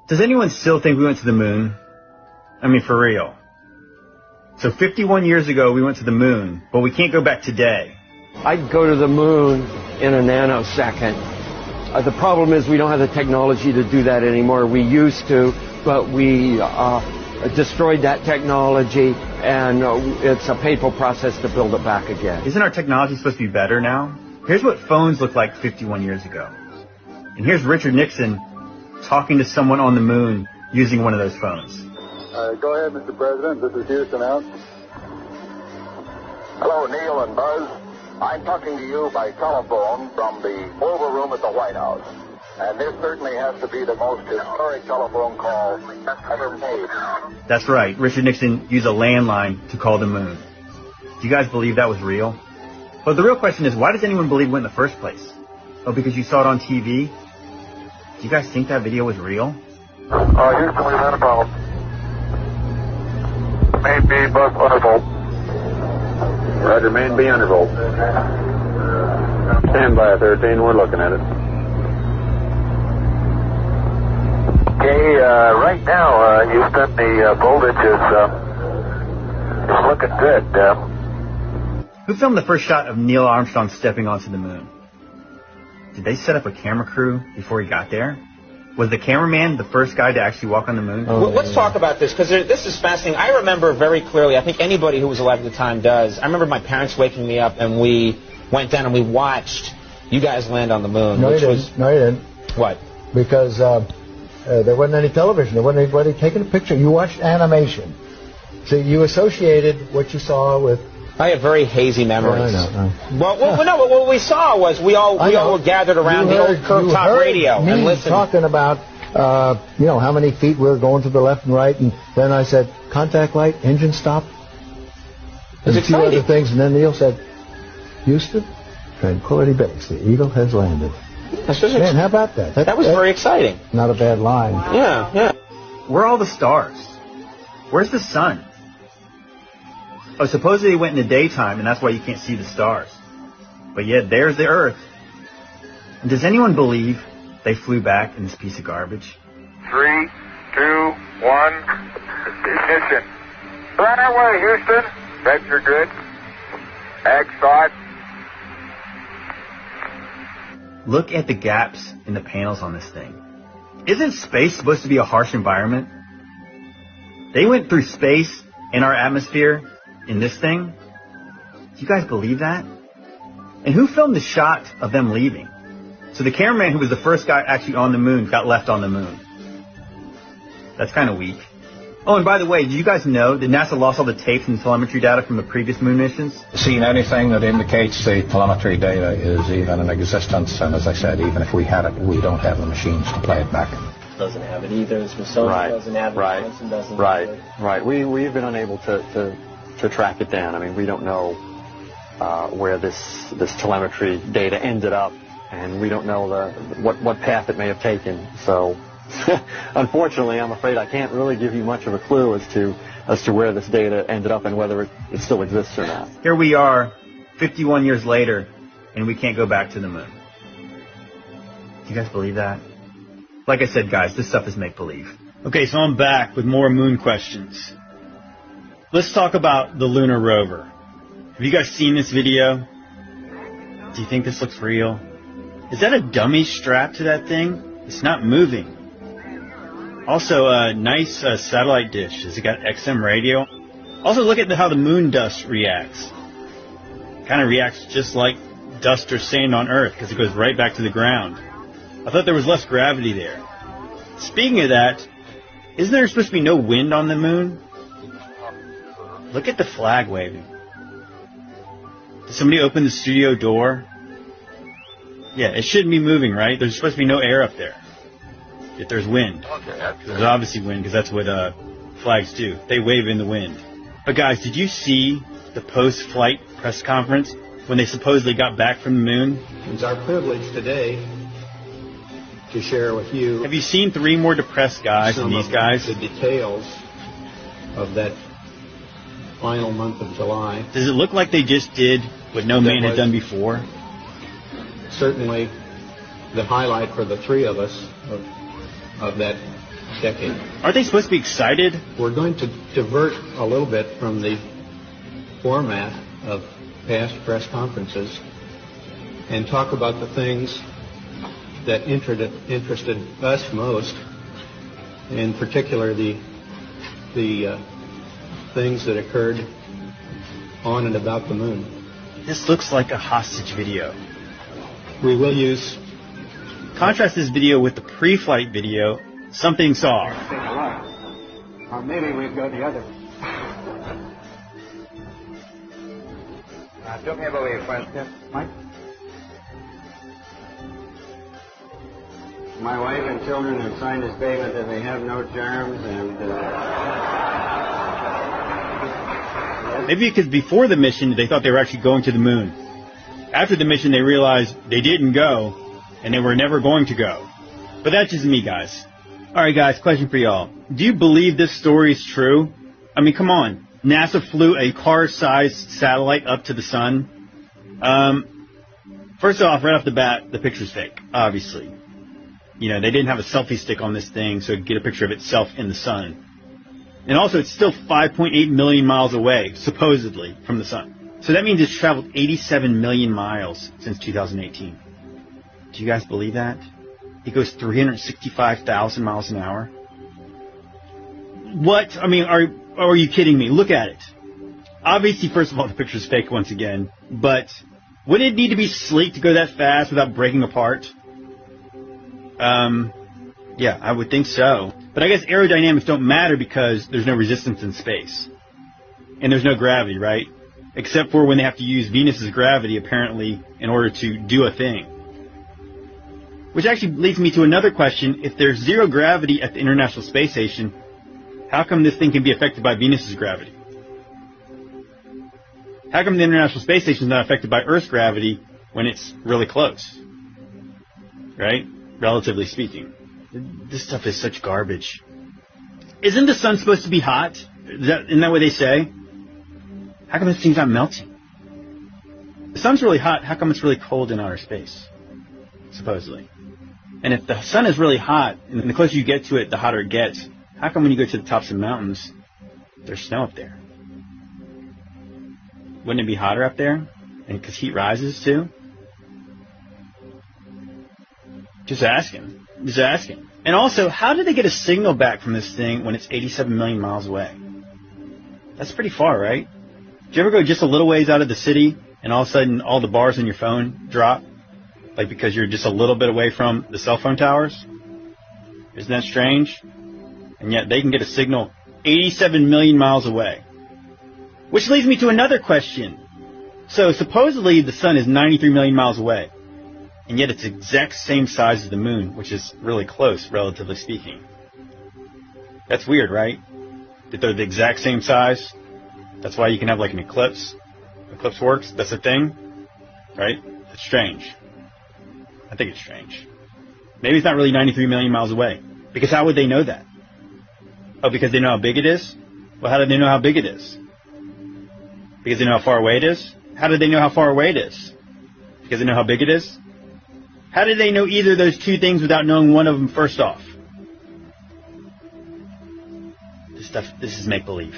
Does anyone still think we went to the moon? I mean, for real. So 51 years ago, we went to the moon, but we can't go back today. I'd go to the moon in a nanosecond. The problem is we don't have the technology to do that anymore. We used to, but we destroyed that technology, and it's a painful process to build it back again. Isn't our technology supposed to be better now? Here's what phones looked like 51 years ago. And here's Richard Nixon talking to someone on the moon using one of those phones. Go ahead, Mr. President. This is Houston out. Hello, Neil and Buzz. I'm talking to you by telephone from the Oval Room at the White House. And this certainly has to be the most historic telephone call ever made. That's right. Richard Nixon used a landline to call the moon. Do you guys believe that was real? But the real question is, why does anyone believe it in the first place? Oh, because you saw it on TV? Do you guys think that video was real? Houston, we've had a problem. Main B, bus undervolt. Roger, main B undervolt. Stand by 13, we're looking at it. Okay, right now, Houston, the voltage is looking good. Who filmed the first shot of Neil Armstrong stepping onto the moon? Did they set up a camera crew before he got there? Was the cameraman the first guy to actually walk on the moon? Well, let's talk about this, because this is fascinating. I remember very clearly, I think anybody who was alive at the time does, I remember my parents waking me up, and we went down and we watched you guys land on the moon. No, which you was didn't. No, you didn't. What? Because there wasn't any television. There wasn't anybody taking a picture. You watched animation. So you associated what you saw with... I have very hazy memories. I know. Well, no, what we saw was we all were gathered around the old curved top radio and listened. Talking about, how many feet we were going to the left and right, and then I said, contact light, engine stop. And a few other things, and then Neil said, Houston, Tranquility Base, the Eagle has landed. Man, how about that? That was very exciting. Not a bad line. Yeah. Where are all the stars? Where's the sun? Oh, supposedly they went in the daytime, and that's why you can't see the stars. But yet, there's the Earth. And does anyone believe they flew back in this piece of garbage? 3, 2, 1, ignition. Right away, Houston. Vector good. Ag thought. Look at the gaps in the panels on this thing. Isn't space supposed to be a harsh environment? They went through space in our atmosphere in this thing? Do you guys believe that? And who filmed the shot of them leaving? So the cameraman who was the first guy actually on the moon got left on the moon. That's kind of weak. Oh, and by the way, did you guys know that NASA lost all the tapes and telemetry data from the previous moon missions? Seen anything that indicates the telemetry data is even in existence, and as I said, even if we had it, we don't have the machines to play it back. Doesn't have it either. Smithsonian doesn't have it. Johnson doesn't have it. Right. We've been unable to track it down. I mean, we don't know where this telemetry data ended up, and we don't know what path it may have taken. So, unfortunately, I'm afraid I can't really give you much of a clue as to where this data ended up and whether it still exists or not. Here we are, 51 years later, and we can't go back to the moon. Do you guys believe that? Like I said, guys, this stuff is make-believe. Okay, so I'm back with more moon questions. Let's talk about the lunar rover. Have you guys seen this video? Do you think this looks real? Is that a dummy strapped to that thing? It's not moving. Also, a nice satellite dish. Has it got XM radio? Also, look at how the moon dust reacts. Kind of reacts just like dust or sand on Earth because it goes right back to the ground. I thought there was less gravity there. Speaking of that, isn't there supposed to be no wind on the moon? Look at the flag waving. Did somebody open the studio door? Yeah, it shouldn't be moving, right? There's supposed to be no air up there. If there's wind. There's obviously wind, because that's what flags do. They wave in the wind. But guys, did you see the post-flight press conference when they supposedly got back from the moon? It's our privilege today to share with you. Have you seen three more depressed guys than these guys? The details of that final month of July. Does it look like they just did what no man had done before? Certainly the highlight for the three of us of that decade. Aren't they supposed to be excited? We're going to divert a little bit from the format of past press conferences and talk about the things that interested us most, in particular the things that occurred on and about the moon. This looks like a hostage video. We will use... Contrast this video with the pre-flight video, Something Saw. Or maybe we'd go the other. Tell me about your question. Mike? My wife and children have signed a statement that they have no germs and... Maybe because before the mission, they thought they were actually going to the moon. After the mission, they realized they didn't go, and they were never going to go. But that's just me, guys. All right, guys, question for y'all. Do you believe this story is true? I mean, come on. NASA flew a car-sized satellite up to the sun. First off, right off the bat, the picture's fake, obviously. You know, they didn't have a selfie stick on this thing, so it could get a picture of itself in the sun. And also, it's still 5.8 million miles away, supposedly, from the sun. So that means it's traveled 87 million miles since 2018. Do you guys believe that? It goes 365,000 miles an hour? What? I mean, are you kidding me? Look at it. Obviously, first of all, the picture's fake once again, but wouldn't it need to be sleek to go that fast without breaking apart? Yeah, I would think so. But I guess aerodynamics don't matter because there's no resistance in space. And there's no gravity, right? Except for when they have to use Venus's gravity, apparently, in order to do a thing. Which actually leads me to another question. If there's zero gravity at the International Space Station, how come this thing can be affected by Venus's gravity? How come the International Space Station is not affected by Earth's gravity when it's really close? Right? Relatively speaking. This stuff is such garbage. Isn't the sun supposed to be hot? Isn't that what they say? How come this thing's not melting? The sun's really hot. How come it's really cold in outer space? Supposedly. And if the sun is really hot, and the closer you get to it, the hotter it gets, how come when you go to the tops of mountains, there's snow up there? Wouldn't it be hotter up there? And because heat rises too? Just asking. Just asking. And also, how did they get a signal back from this thing when it's 87 million miles away? That's pretty far, right? Do you ever go just a little ways out of the city and all of a sudden all the bars on your phone drop? Like because you're just a little bit away from the cell phone towers? Isn't that strange? And yet they can get a signal 87 million miles away. Which leads me to another question. So supposedly the sun is 93 million miles away. And yet it's the exact same size as the moon, which is really close, relatively speaking. That's weird, right? That they're the exact same size. That's why you can have like an eclipse. Eclipse works. That's a thing, right? It's strange. I think it's strange. Maybe it's not really 93 million miles away. Because how would they know that? Oh, because they know how big it is? Well, how do they know how big it is? Because they know how far away it is? How do they know how far away it is? Because they know how big it is? How did they know either of those two things without knowing one of them first off? This is make-believe.